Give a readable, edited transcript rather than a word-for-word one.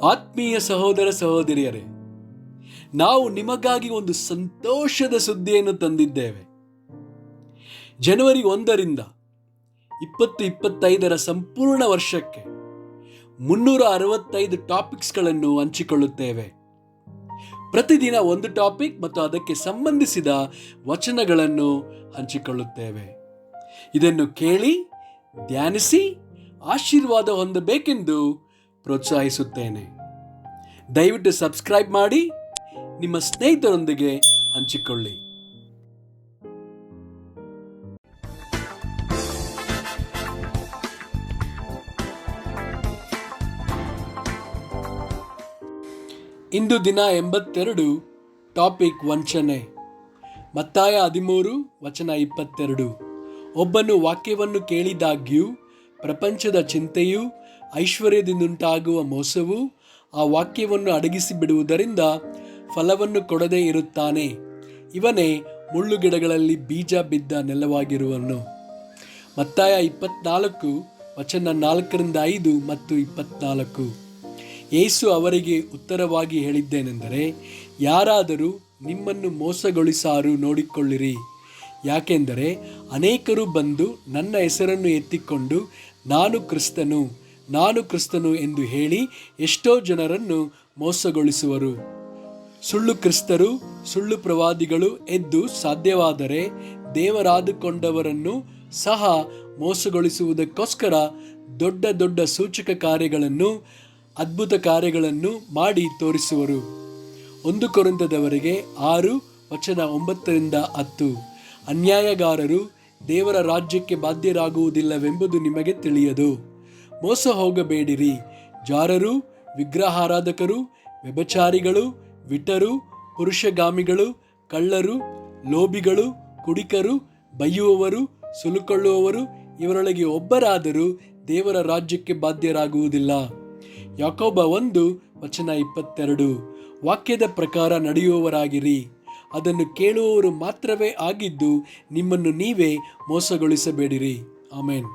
ಆತ್ಮೀಯ ಸಹೋದರ ಸಹೋದರಿಯರೇ, ನಾವು ನಿಮಗಾಗಿ ಒಂದು ಸಂತೋಷದ ಸುದ್ದಿಯನ್ನು ತಂದಿದ್ದೇವೆ. ಜನವರಿ 1ರಿಂದ 2025 ಸಂಪೂರ್ಣ ವರ್ಷಕ್ಕೆ 365 ಟಾಪಿಕ್ಸ್ಗಳನ್ನು ಹಂಚಿಕೊಳ್ಳುತ್ತೇವೆ. ಪ್ರತಿದಿನ ಒಂದು ಟಾಪಿಕ್ ಮತ್ತು ಅದಕ್ಕೆ ಸಂಬಂಧಿಸಿದ ವಚನಗಳನ್ನು ಹಂಚಿಕೊಳ್ಳುತ್ತೇವೆ. ಇದನ್ನು ಕೇಳಿ ಧ್ಯಾನಿಸಿ ಆಶೀರ್ವಾದ ಹೊಂದಬೇಕೆಂದು ಪ್ರೋತ್ಸಾಹಿಸುತ್ತೇನೆ. ದಯವಿಟ್ಟು ಸಬ್ಸ್ಕ್ರೈಬ್ ಮಾಡಿ ನಿಮ್ಮ ಸ್ನೇಹಿತರೊಂದಿಗೆ ಹಂಚಿಕೊಳ್ಳಿ. ಇಂದು ದಿನ 82, ಟಾಪಿಕ್ ವಂಚನೆ. ಮತ್ತಾಯ 13 ವಚನ 22. ಒಬ್ಬನು ವಾಕ್ಯವನ್ನು ಕೇಳಿದಾಗ್ಯೂ ಪ್ರಪಂಚದ ಚಿಂತೆಯೂ ಐಶ್ವರ್ಯದಿಂದುಂಟಾಗುವ ಮೋಸವು ಆ ವಾಕ್ಯವನ್ನು ಅಡಗಿಸಿ ಬಿಡುವುದರಿಂದ ಫಲವನ್ನು ಕೊಡದೇ ಇರುತ್ತಾನೆ. ಇವನೇ ಮುಳ್ಳುಗಿಡಗಳಲ್ಲಿ ಬೀಜ ಬಿದ್ದ ನೆಲವಾಗಿರುವನು. ಮತ್ತಾಯ 24 ವಚನ 4-5 ಮತ್ತು 24. ಯೇಸು ಅವರಿಗೆ ಉತ್ತರವಾಗಿ ಹೇಳಿದ್ದೇನೆಂದರೆ, ಯಾರಾದರೂ ನಿಮ್ಮನ್ನು ಮೋಸಗೊಳಿಸಾರು ನೋಡಿಕೊಳ್ಳಿರಿ. ಯಾಕೆಂದರೆ ಅನೇಕರು ಬಂದು ನನ್ನ ಹೆಸರನ್ನು ಎತ್ತಿಕೊಂಡು ನಾನು ಕ್ರಿಸ್ತನು ಎಂದು ಹೇಳಿ ಎಷ್ಟೋ ಜನರನ್ನು ಮೋಸಗೊಳಿಸುವರು. ಸುಳ್ಳು ಕ್ರಿಸ್ತರು, ಸುಳ್ಳು ಪ್ರವಾದಿಗಳು ಎದ್ದು ಸಾಧ್ಯವಾದರೆ ದೇವರಾದುಕೊಂಡವರನ್ನು ಸಹ ಮೋಸಗೊಳಿಸುವುದಕ್ಕೋಸ್ಕರ ದೊಡ್ಡ ದೊಡ್ಡ ಸೂಚಕ ಕಾರ್ಯಗಳನ್ನು, ಅದ್ಭುತ ಕಾರ್ಯಗಳನ್ನು ಮಾಡಿ ತೋರಿಸುವರು. 1 ಕೊರಿಂಥದವರಿಗೆ 6 ವಚನ 9-10. ಅನ್ಯಾಯಗಾರರು ದೇವರ ರಾಜ್ಯಕ್ಕೆ ಬಾಧ್ಯರಾಗುವುದಿಲ್ಲವೆಂಬುದು ನಿಮಗೆ ತಿಳಿಯದು. ಮೋಸ ಹೋಗಬೇಡಿರಿ. ಜಾರರು, ವಿಗ್ರಹಾರಾಧಕರು, ವ್ಯಭಿಚಾರಿಗಳು, ವಿಟರು, ಪುರುಷಗಾಮಿಗಳು, ಕಳ್ಳರು, ಲೋಭಿಗಳು, ಕುಡಿಕರು, ಬೈಯುವವರು, ಸುಲುಕೊಳ್ಳುವವರು ಇವರೊಳಗೆ ಒಬ್ಬರಾದರೂ ದೇವರ ರಾಜ್ಯಕ್ಕೆ ಬಾಧ್ಯರಾಗುವುದಿಲ್ಲ. ಯಾಕೋಬ 1 ವಚನ 22. ವಾಕ್ಯದ ಪ್ರಕಾರ ನಡೆಯುವವರಾಗಿರಿ. ಅದನ್ನು ಕೇಳುವವರು ಮಾತ್ರವೇ ಆಗಿದ್ದು ನಿಮ್ಮನ್ನು ನೀವೇ ಮೋಸಗೊಳಿಸಬೇಡಿರಿ. ಆಮೆನ್.